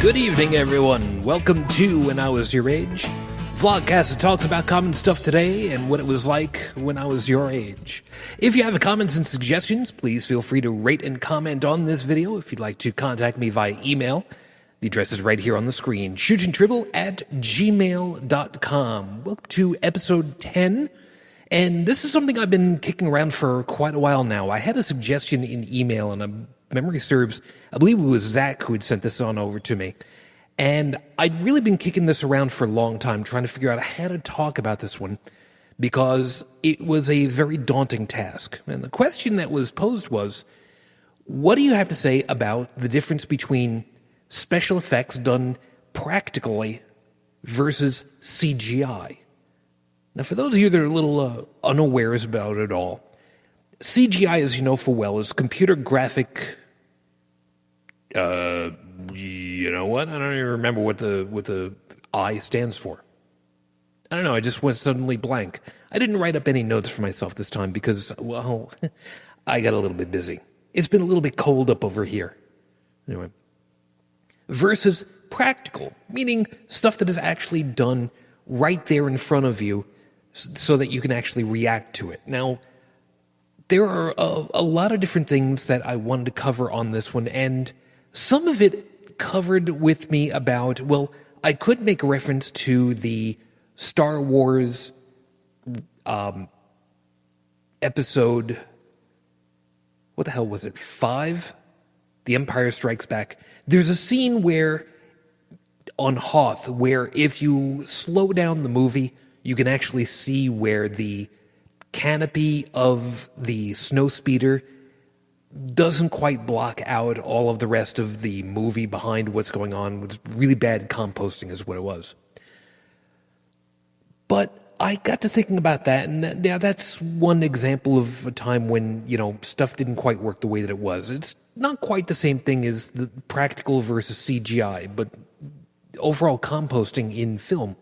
Good evening, everyone. Welcome to When I Was Your Age, vlogcast that talks about common stuff today and what it was like when I was your age. If you have comments and suggestions, please feel free to rate and comment on this video. If you'd like to contact me via email, the address is right here on the screen, shootingtribble@gmail.com. Welcome to episode 10, and this is something I've been kicking around for quite a while now. I had a suggestion in email, and memory serves, I believe it was Zach who had sent this on over to me. And I'd really been kicking this around for a long time, trying to figure out how to talk about this one, because it was a very daunting task. And the question that was posed was, what do you have to say about the difference between special effects done practically versus CGI? Now, for those of you that are a little unawares about it all, CGI, as you know full well, is computer graphic. You know what? I don't even remember what the I stands for. I don't know. I just went suddenly blank. I didn't write up any notes for myself this time because, well, I got a little bit busy. It's been a little bit cold up over here. Anyway. Versus practical, meaning stuff that is actually done right there in front of you so that you can actually react to it. Now, there are a lot of different things that I wanted to cover on this one, and some of it covered with me about, well, I could make a reference to the Star Wars episode, what the hell was it, 5? The Empire Strikes Back. There's a scene where, on Hoth, where if you slow down the movie, you can actually see where the canopy of the snowspeeder doesn't quite block out all of the rest of the movie behind what's going on. It's really bad composting is what it was. But I got to thinking about that, and now that's one example of a time when, you know, stuff didn't quite work the way that it was. It's not quite the same thing as the practical versus CGI, but overall composting in film.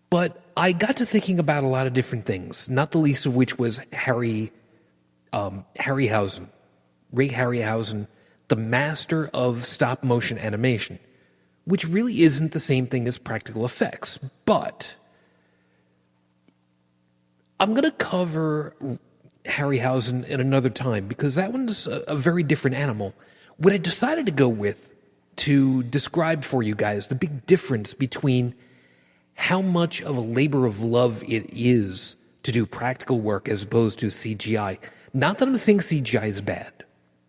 But I got to thinking about a lot of different things, not the least of which was Ray Harryhausen, the master of stop-motion animation, which really isn't the same thing as practical effects. But I'm going to cover Harryhausen in another time, because that one's a very different animal. What I decided to go with to describe for you guys the big difference between how much of a labor of love it is to do practical work as opposed to CGI. Not that I'm saying CGI is bad.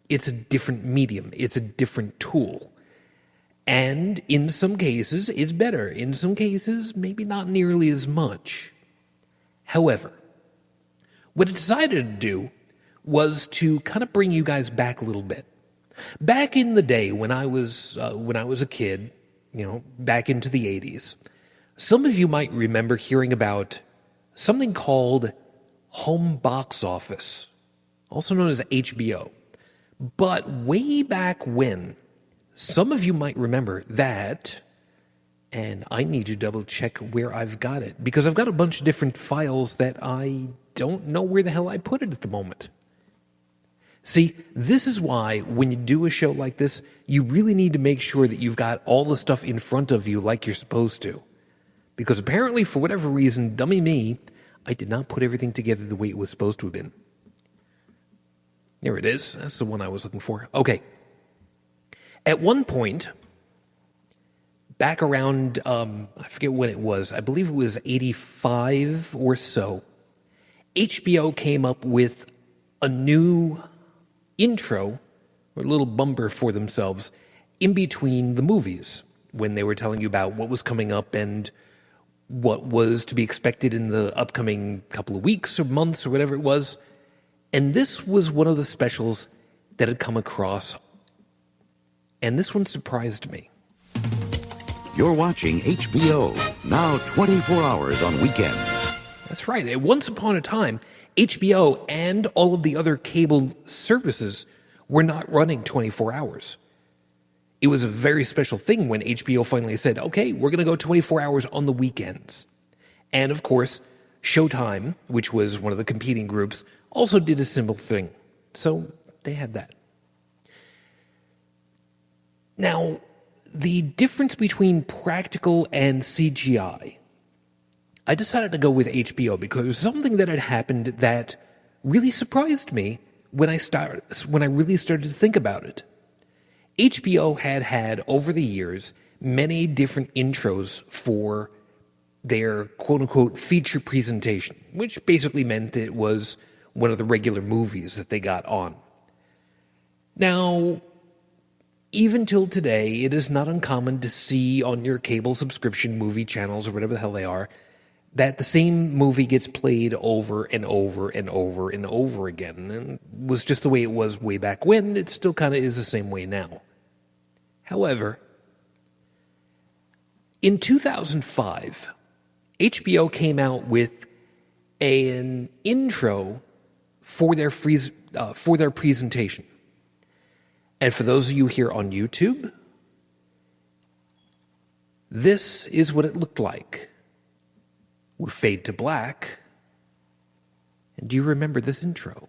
It's a different medium. It's a different tool. And in some cases, it's better. In some cases, maybe not nearly as much. However, what I decided to do was to kind of bring you guys back a little bit. Back in the day when I was a kid, you know, back into the 80s, some of you might remember hearing about something called home box office, also known as HBO. But way back when, some of you might remember that, and I need to double check where I've got it, because I've got a bunch of different files that I don't know where the hell I put it at the moment. See, this is why when you do a show like this, you really need to make sure that you've got all the stuff in front of you like you're supposed to. Because apparently, for whatever reason, dummy me, I did not put everything together the way it was supposed to have been. There it is. That's the one I was looking for. Okay. At one point, back around, I forget when it was, I believe it was 85 or so, HBO came up with a new intro, or a little bumper for themselves, in between the movies, when they were telling you about what was coming up and what was to be expected in the upcoming couple of weeks or months or whatever it was. And this was one of the specials that had come across. And this one surprised me. You're watching HBO, now 24 hours on weekends. That's right. Once upon a time, HBO and all of the other cable services were not running 24 hours. It was a very special thing when HBO finally said, okay, we're going to go 24 hours on the weekends. And of course, Showtime, which was one of the competing groups, also did a similar thing. So they had that. Now, the difference between practical and CGI, I decided to go with HBO because it was something that had happened that really surprised me when I really started to think about it. HBO had over the years many different intros for their quote-unquote feature presentation, which basically meant it was one of the regular movies that they got on. Now, even till today, it is not uncommon to see on your cable subscription movie channels or whatever the hell they are, that the same movie gets played over and over and over and over again. And it was just the way it was way back when. It still kind of is the same way now. However, in 2005, HBO came out with an intro for their presentation. And for those of you here on YouTube, this is what it looked like. We'll fade to black. And do you remember this intro?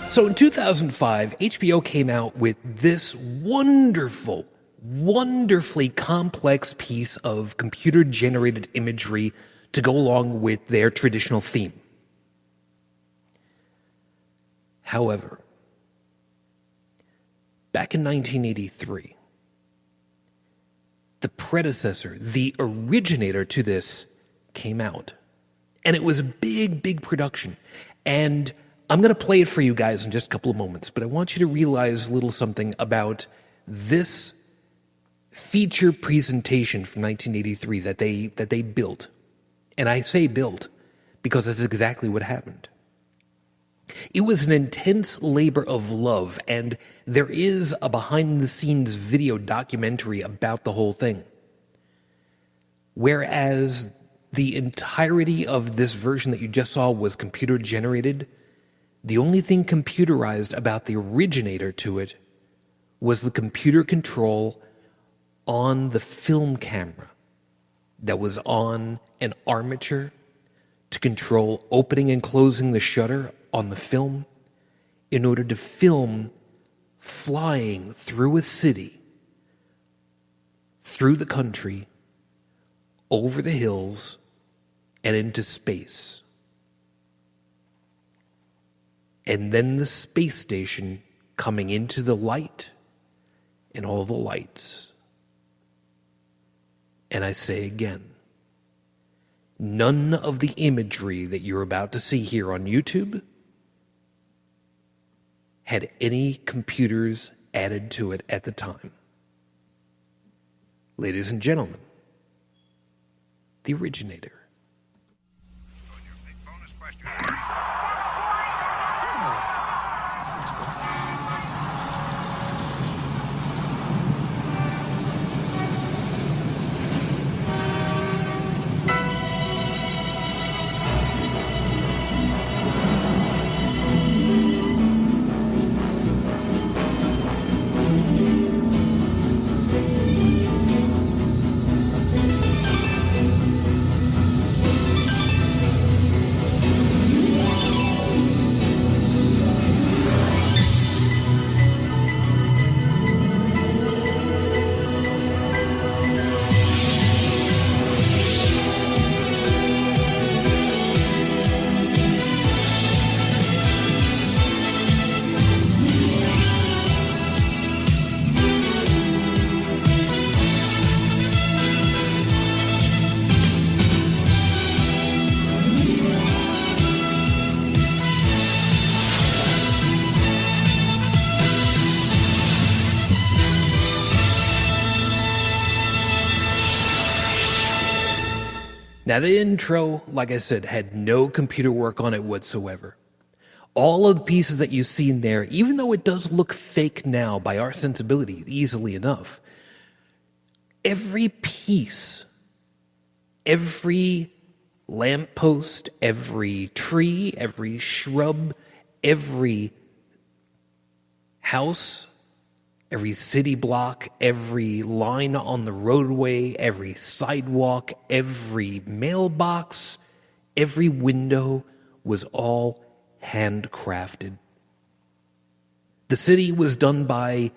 So in 2005, HBO came out with this wonderfully complex piece of computer-generated imagery to go along with their traditional theme. However, back in 1983, the predecessor, the originator to this, came out. And it was a big production. And I'm going to play it for you guys in just a couple of moments, but I want you to realize a little something about this feature presentation from 1983 that they built. And I say built because that's exactly what happened. It was an intense labor of love, and there is a behind-the-scenes video documentary about the whole thing. Whereas the entirety of this version that you just saw was computer-generated, the only thing computerized about the originator to it was the computer control on the film camera that was on an armature to control opening and closing the shutter on the film in order to film flying through a city, through the country, over the hills, and into space. And then the space station coming into the light and all the lights. And I say again, none of the imagery that you're about to see here on YouTube had any computers added to it at the time. Ladies and gentlemen, the originator. Now, the intro, like I said, had no computer work on it whatsoever. All of the pieces that you see in there, even though it does look fake now by our sensibilities easily enough, every piece, every lamppost, every tree, every shrub, every house, every city block, every line on the roadway, every sidewalk, every mailbox, every window was all handcrafted. The city was done by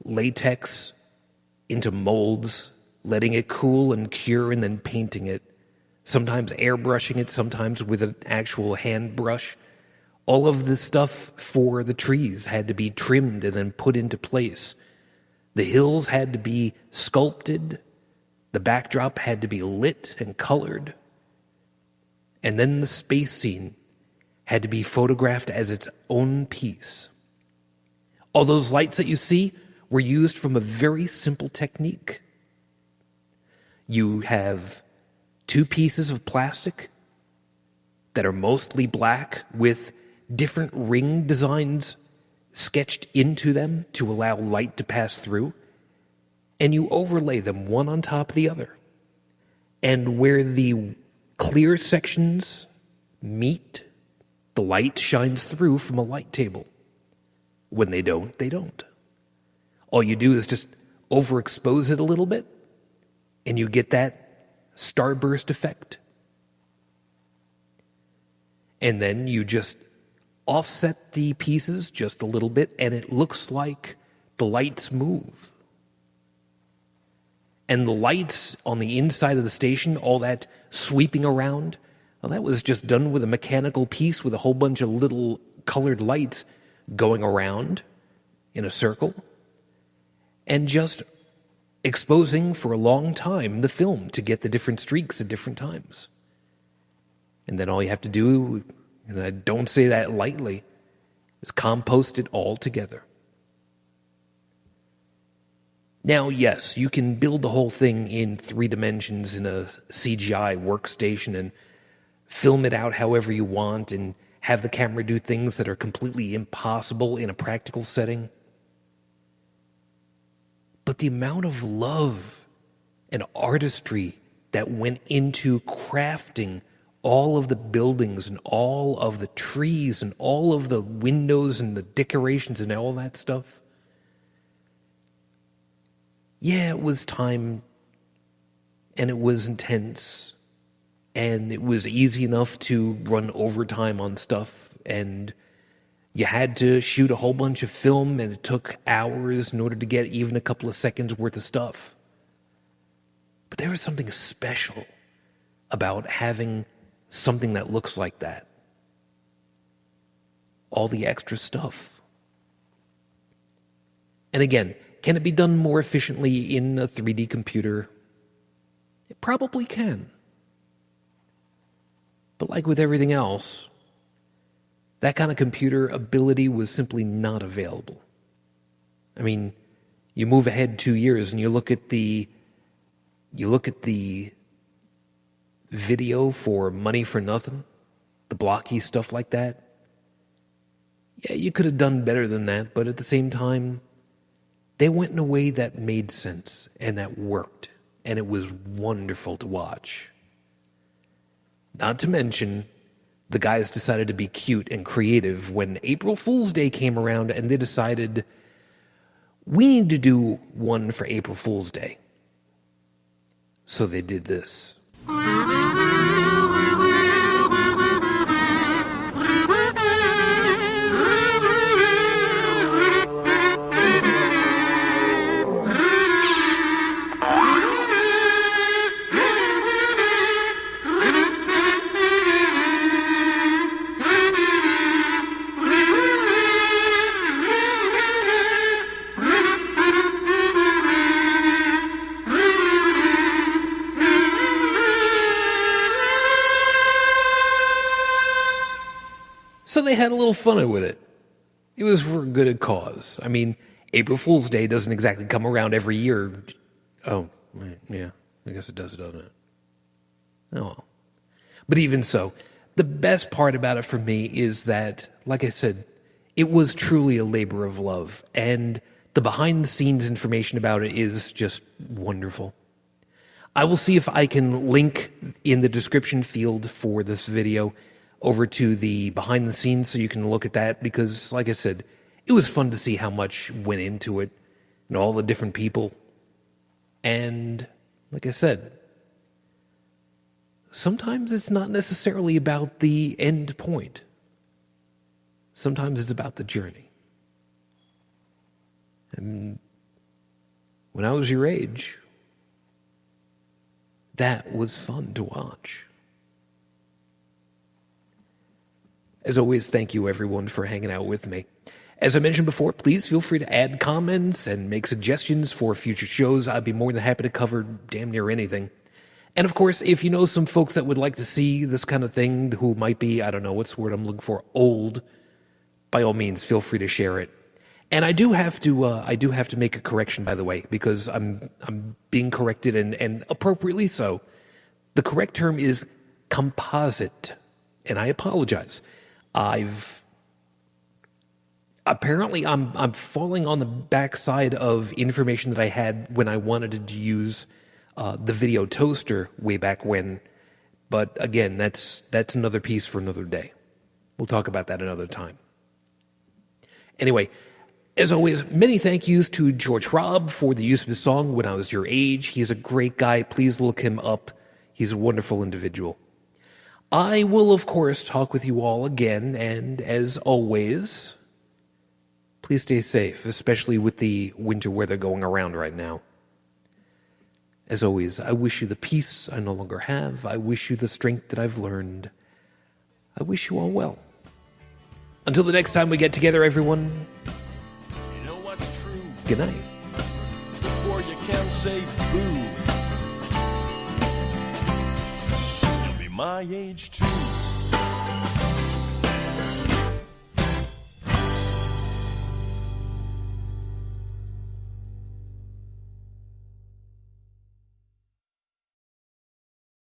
latex into molds, letting it cool and cure and then painting it, sometimes airbrushing it, sometimes with an actual hand brush. All of the stuff for the trees had to be trimmed and then put into place. The hills had to be sculpted. The backdrop had to be lit and colored. And then the space scene had to be photographed as its own piece. All those lights that you see were used from a very simple technique. You have two pieces of plastic that are mostly black with different ring designs sketched into them to allow light to pass through, and you overlay them one on top of the other. And where the clear sections meet, the light shines through from a light table. When they don't, they don't. All you do is just overexpose it a little bit, and you get that starburst effect. And then you just offset the pieces just a little bit, and it looks like the lights move. And the lights on the inside of the station, all that sweeping around, well, that was just done with a mechanical piece with a whole bunch of little colored lights going around in a circle and just exposing for a long time the film to get the different streaks at different times. And then all you have to do, and I don't say that lightly, is compost it all together. Now, yes, you can build the whole thing in 3 dimensions in a CGI workstation and film it out however you want and have the camera do things that are completely impossible in a practical setting. But the amount of love and artistry that went into crafting all of the buildings and all of the trees and all of the windows and the decorations and all that stuff. Yeah, it was time and it was intense and it was easy enough to run overtime on stuff and you had to shoot a whole bunch of film and it took hours in order to get even a couple of seconds worth of stuff. But there was something special about having something that looks like that. All the extra stuff. And again, can it be done more efficiently in a 3D computer? It probably can. But like with everything else, that kind of computer ability was simply not available. I mean, you move ahead 2 years and you look at the video for Money for Nothing, the blocky stuff like that. Yeah, you could have done better than that, but at the same time, they went in a way that made sense and that worked, and it was wonderful to watch. Not to mention, the guys decided to be cute and creative when April Fool's Day came around and they decided, we need to do one for April Fool's Day. So they did this. So they had a little fun with it. It was for a good cause. I mean, April Fool's Day doesn't exactly come around every year. Oh, yeah, I guess it does, doesn't it? Oh, well. But even so, the best part about it for me is that, like I said, it was truly a labor of love, and the behind-the-scenes information about it is just wonderful. I will see if I can link in the description field for this video over to the behind-the-scenes so you can look at that, because, like I said, it was fun to see how much went into it, and all the different people. And, like I said, sometimes it's not necessarily about the end point. Sometimes it's about the journey. And when I was your age, that was fun to watch. As always, thank you everyone for hanging out with me. As I mentioned before, please feel free to add comments and make suggestions for future shows. I'd be more than happy to cover damn near anything. And of course, if you know some folks that would like to see this kind of thing who might be, I don't know, what's the word I'm looking for, old, by all means, feel free to share it. And I do have to make a correction, by the way, because I'm being corrected and appropriately so. The correct term is composite, and I apologize. I'm falling on the backside of information that I had when I wanted to use the video toaster way back when. But again, that's another piece for another day. We'll talk about that another time. Anyway, as always, many thank yous to George Robb for the use of his song, When I Was Your Age. He's a great guy. Please look him up. He's a wonderful individual. I will, of course, talk with you all again, and as always, please stay safe, especially with the winter weather going around right now. As always, I wish you the peace I no longer have. I wish you the strength that I've learned. I wish you all well. Until the next time we get together, everyone, you know what's true? Good night. Before you can say boo, you'll be my age too.